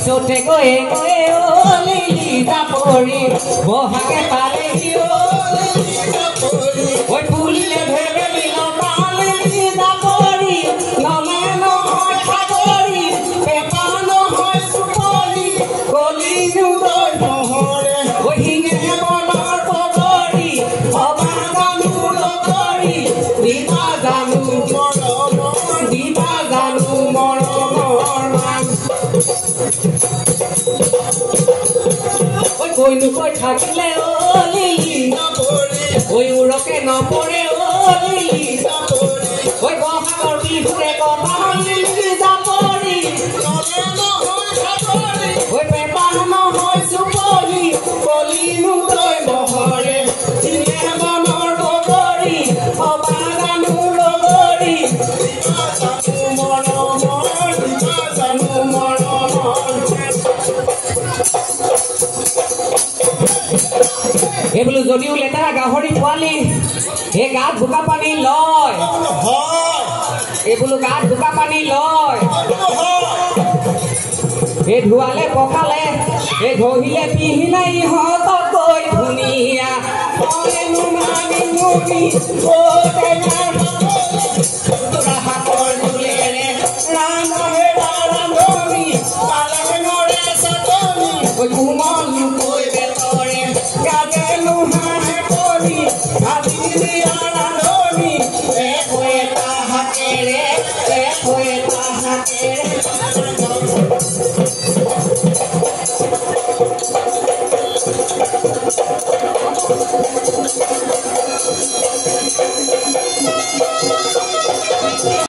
পিছতে গয়ে গয়ে ও লিলি জাপৰি বহাগে পালেহি ও লিলি জাপৰি ওই ফুলিলে ভেবে দিল লিলি জাপৰি নমে নহয় সাগৰি পেপানো হয় সুপৰি কলি নুদৈ নহৰে ওই হিঙে বনৰ পগৰি অবা জানো লগৰি দিবা জানো মৰমৰ দিবা জানো মৰমৰ মান ওই কইনু কই থাকিলে ও লিলি জাপৰি ওই উৰকে নপৰে ও লিলি জাপৰি ওই বহাগৰ বিহুৰে কথা লিলি জাপৰি নলে নহয় সাগৰি ওই পেপান নহয় সুপৰি কলি নুদৈ নহৰে হিঙে বনৰ পগৰি অবা জানো লগৰি দিবা জানো মৰমৰ দিবা জানো মৰমৰ এই বোলো যদিও লেতেৰা গাহৰি পোৱালি এই গাত বোকা পানী লয় এই বোলো গাত বোকা পানী লয় এই ধুৱালে পকালে এই ঘহিলে পিহিলে ইহঁতকৈ ধুনীয়া কোমল কৈ বেতৰে গাজে লোহাৰে পৰি আজি